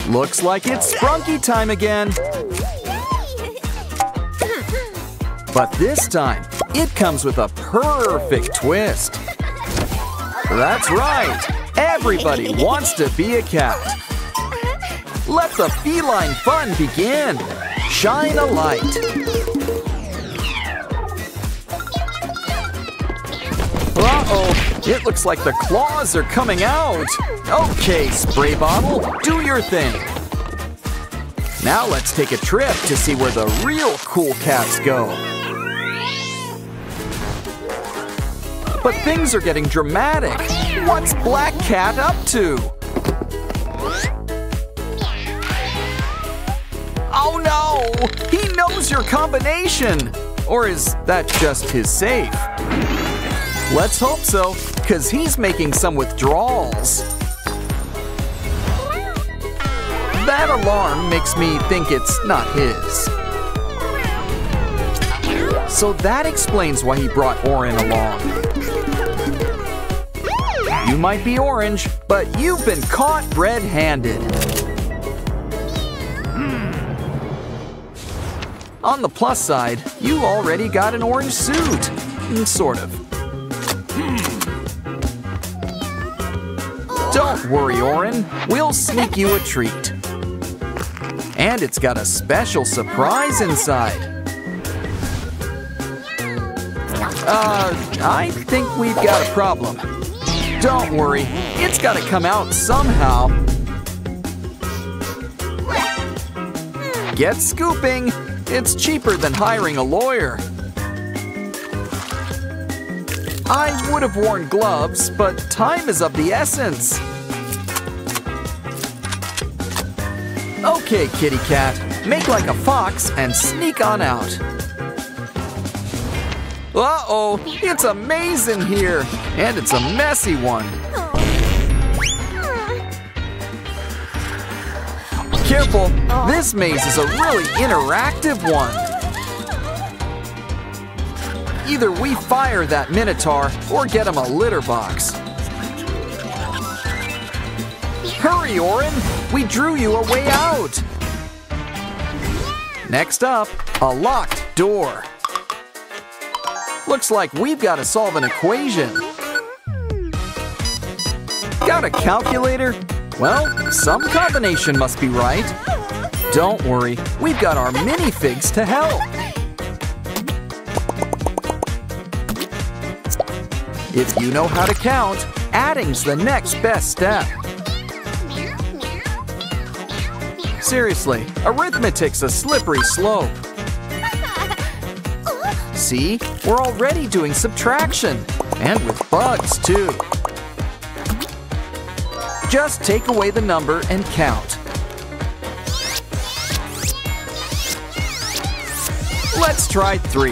Looks like it's Sprunki time again. But this time, it comes with a perfect twist. That's right. Everybody wants to be a cat. Let the feline fun begin. Shine a light. Uh-oh, it looks like the claws are coming out. Okay, spray bottle, do your thing. Now let's take a trip to see where the real cool cats go. But things are getting dramatic. What's Black Cat up to? Oh no! He knows your combination! Or is that just his safe? Let's hope so, because he's making some withdrawals. That alarm makes me think it's not his. So that explains why he brought Orin along. You might be orange, but you've been caught red-handed. On the plus side, you already got an orange suit. Sort of. Don't worry, Orin. We'll sneak you a treat. And it's got a special surprise inside. I think we've got a problem. Don't worry, it's got to come out somehow. Get scooping. It's cheaper than hiring a lawyer. I would have worn gloves, but time is of the essence. Okay, kitty cat, make like a fox and sneak on out. Uh-oh, it's a maze in here, and it's a messy one. Careful, this maze is a really interactive one. Either we fire that Minotaur or get him a litter box. Hurry, Orin! We drew you a way out! Next up, a locked door. Looks like we've got to solve an equation. Got a calculator? Well, some combination must be right. Don't worry, we've got our minifigs to help. If you know how to count, adding's the next best step. Seriously, arithmetic's a slippery slope. See, we're already doing subtraction, and with bugs too. Just take away the number and count. Let's try 3.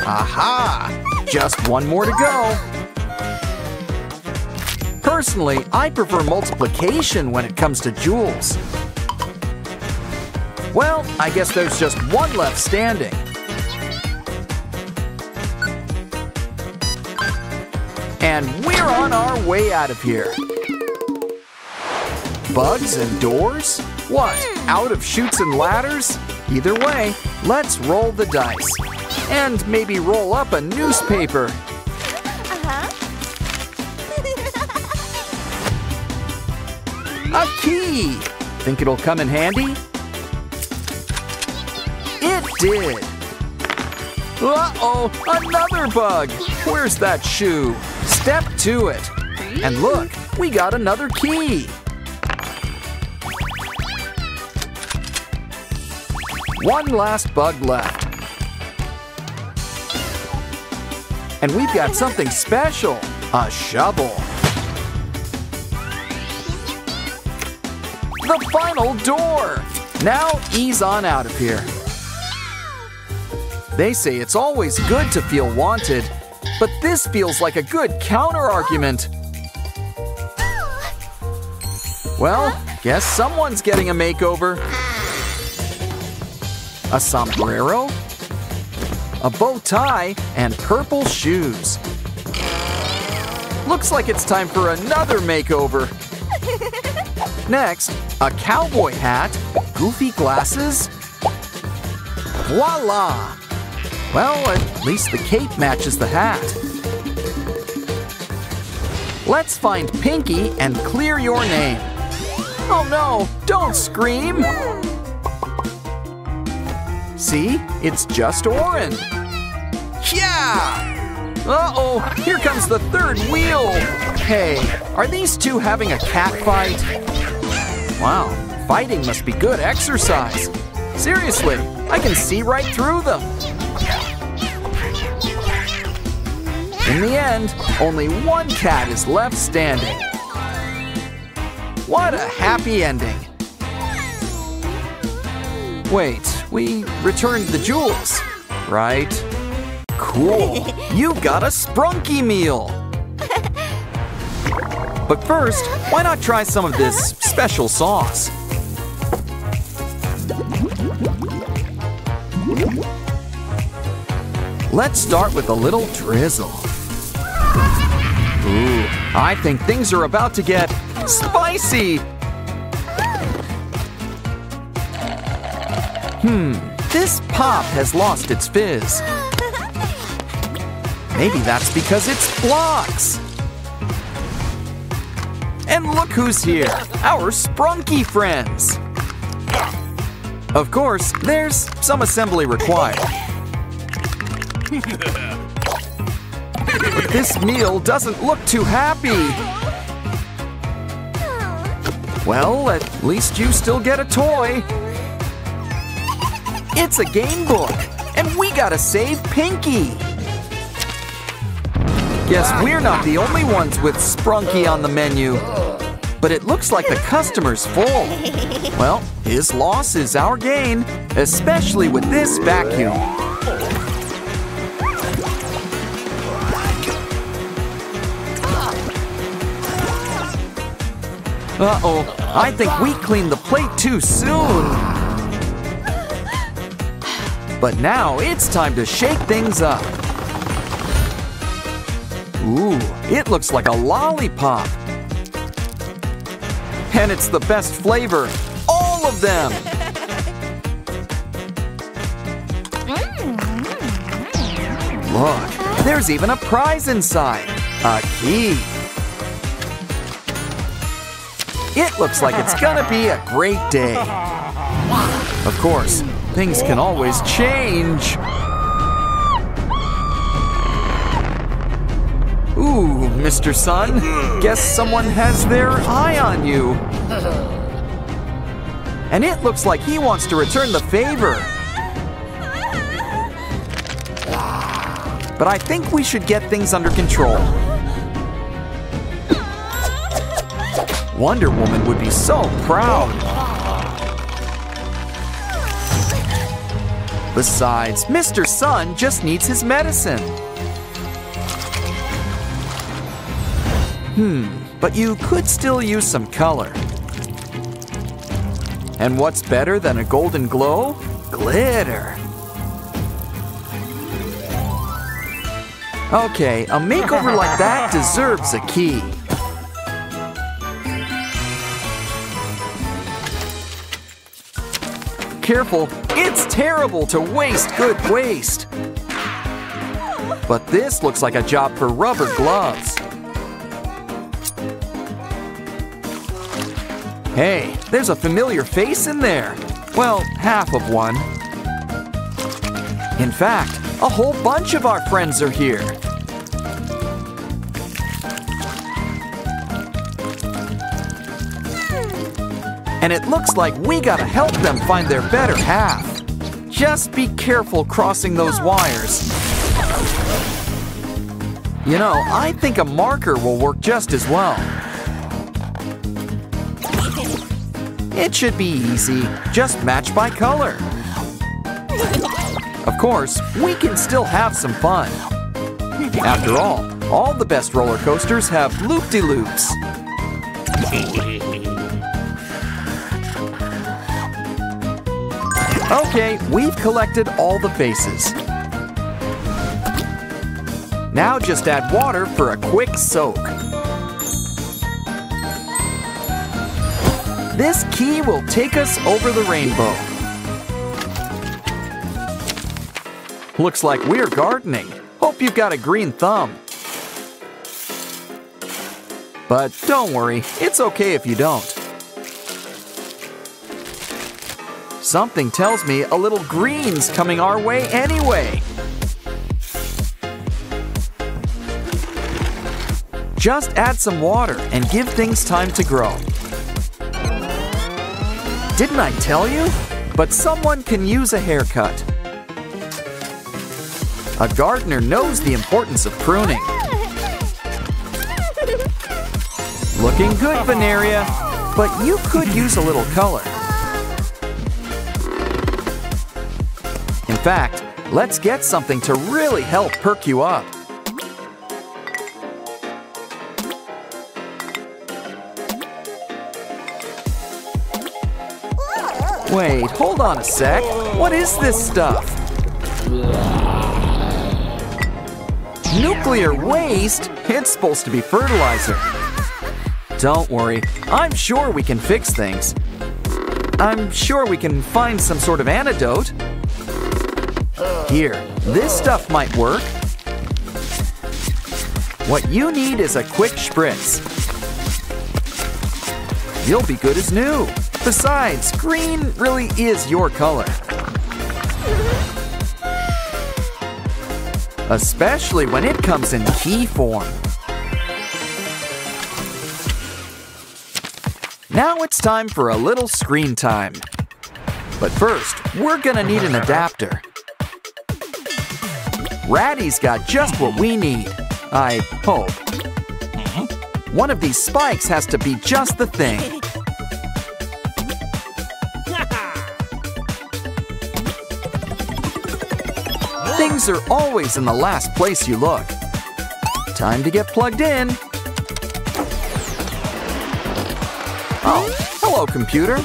Aha! Just one more to go. Personally, I prefer multiplication when it comes to jewels. Well, I guess there's just one left standing. And we're on our way out of here. Bugs and doors? What, out of chutes and ladders? Either way, let's roll the dice. And maybe roll up a newspaper. A key! Think it'll come in handy? It did! Uh-oh, another bug! Where's that shoe? Step to it. And look, we got another key. One last bug left. And we've got something special, a shovel. The final door! Now ease on out of here. They say it's always good to feel wanted, but this feels like a good counter-argument. Well, guess someone's getting a makeover. A sombrero, a bow tie, and purple shoes. Looks like it's time for another makeover. Next, a cowboy hat, goofy glasses. Voila! Well, at least the cape matches the hat. Let's find Pinky and clear your name. Oh no, don't scream! See, it's just Oren. Yeah! Uh-oh, here comes the third wheel. Hey, are these two having a cat fight? Wow, fighting must be good exercise. Seriously, I can see right through them. In the end, only one cat is left standing. What a happy ending. Wait, we returned the jewels, right? Cool, you got a Sprunki meal. But first, why not try some of this special sauce? Let's start with a little drizzle. Ooh, I think things are about to get spicy. This pop has lost its fizz. Maybe that's because it's blocks. And look who's here, our Sprunki friends. Of course, there's some assembly required. But this meal doesn't look too happy. Well, at least you still get a toy. It's a game book, and we gotta save Pinky. Guess we're not the only ones with Sprunki on the menu. But it looks like the customer's full. Well, his loss is our gain, especially with this vacuum. Uh-oh, I think we cleaned the plate too soon. But now it's time to shake things up. Ooh, it looks like a lollipop. And it's the best flavor, all of them. Look, there's even a prize inside, a key. It looks like it's gonna be a great day. Of course, things can always change. Ooh, Mr. Sun, guess someone has their eye on you. And it looks like he wants to return the favor. But I think we should get things under control. Wonder Woman would be so proud. Besides, Mr. Sun just needs his medicine. But you could still use some color. And what's better than a golden glow? Glitter. Okay, a makeover like that deserves a key. Careful, it's terrible to waste good waste. But this looks like a job for rubber gloves. Hey, there's a familiar face in there. Well, half of one. In fact, a whole bunch of our friends are here. And it looks like we gotta help them find their better half. Just be careful crossing those wires. You know, I think a marker will work just as well. It should be easy, just match by color. Of course, we can still have some fun. After all the best roller coasters have loop-de-loops. Okay, we've collected all the faces. Now just add water for a quick soak. This key will take us over the rainbow. Looks like we're gardening. Hope you've got a green thumb. But don't worry, it's okay if you don't. Something tells me a little green's coming our way anyway. Just add some water and give things time to grow. Didn't I tell you? But someone can use a haircut. A gardener knows the importance of pruning. Looking good, Veneria, but you could use a little color. In fact, let's get something to really help perk you up. Wait, hold on a sec. What is this stuff? Nuclear waste? It's supposed to be fertilizer. Don't worry, I'm sure we can fix things. I'm sure we can find some sort of antidote. Here, this stuff might work. What you need is a quick spritz. You'll be good as new. Besides, green really is your color. Especially when it comes in key form. Now it's time for a little screen time. But first, we're gonna need an adapter. Ratty's got just what we need, I hope. One of these spikes has to be just the thing. Things are always in the last place you look. Time to get plugged in. Oh, hello, computer.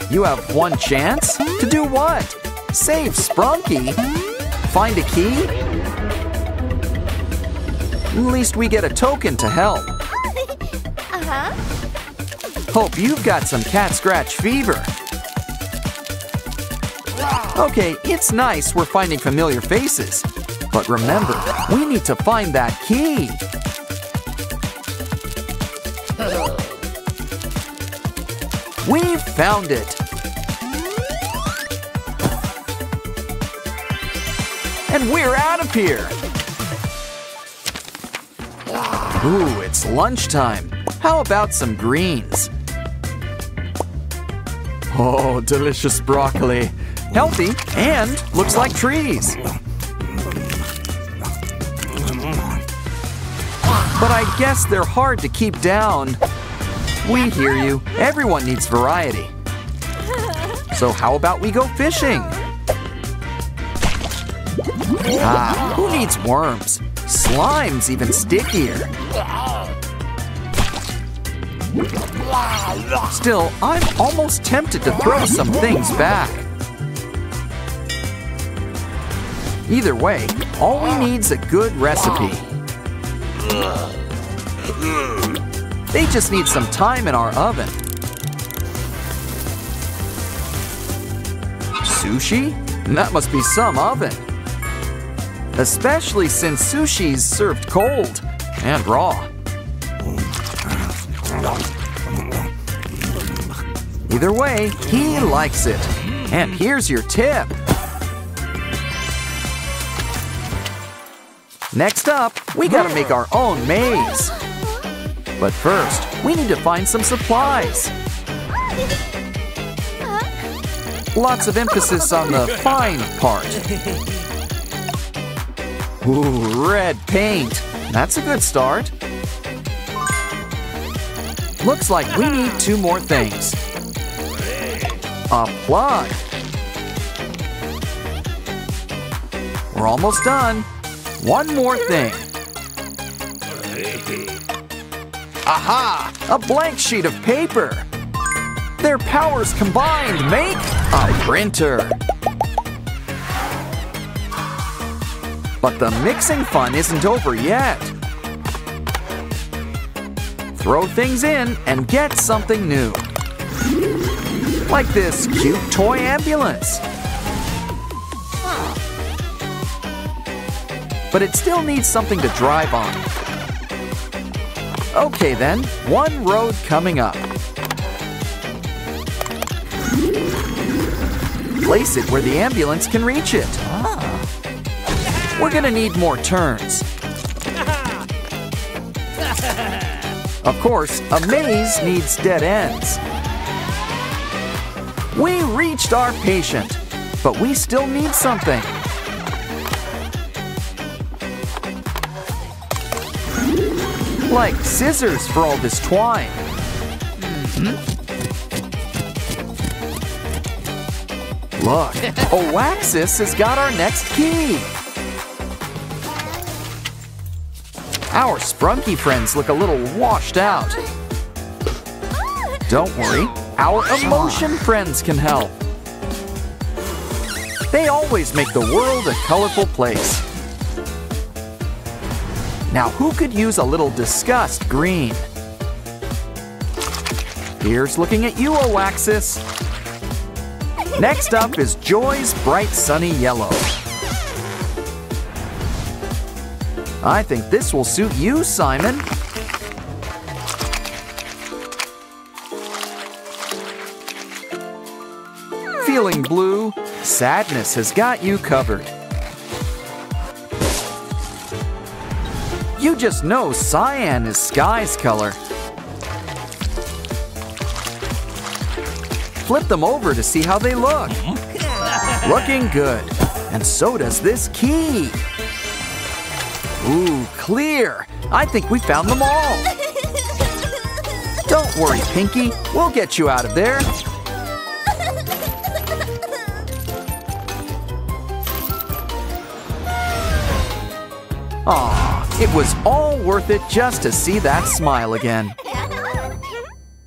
You have one chance? To do what? Save Sprunki? Find a key? At least we get a token to help. Hope you've got some cat scratch fever. Okay, it's nice we're finding familiar faces. But remember, we need to find that key. We've found it. And we're out of here. Ooh, it's lunchtime. How about some greens? Oh, delicious broccoli. Healthy and looks like trees. But I guess they're hard to keep down. We hear you. Everyone needs variety. So how about we go fishing? Ah, who needs worms? Slime's even stickier. Still, I'm almost tempted to throw some things back. Either way, all we need's a good recipe. They just need some time in our oven. Sushi? That must be some oven. Especially since sushi's served cold and raw. Either way, he likes it. And here's your tip. Next up, we gotta make our own maze. But first, we need to find some supplies. Lots of emphasis on the fine part. Ooh, red paint. That's a good start. Looks like we need 2 more things. A plug. We're almost done. One more thing. Aha! A blank sheet of paper. Their powers combined make a printer. But the mixing fun isn't over yet. throw things in and get something new. Like this cute toy ambulance. But it still needs something to drive on. Okay then, one road coming up. Place it where the ambulance can reach it. We're gonna need more turns. Of course, a maze needs dead ends. We reached our patient, but we still need something. Like scissors for all this twine. Look, Oaxis has got our next key. Our Sprunki friends look a little washed out. Don't worry, our emotion friends can help. They always make the world a colorful place. Now who could use a little disgust green? Here's looking at you, Oaxis. Next up is Joy's bright sunny yellow. I think this will suit you, Simon. Feeling blue? Sadness has got you covered. You just know cyan is sky's color. Flip them over to see how they look. Looking good. And so does this key. Ooh, clear. I think we found them all. Don't worry, Pinky. We'll get you out of there. Aw, it was all worth it just to see that smile again.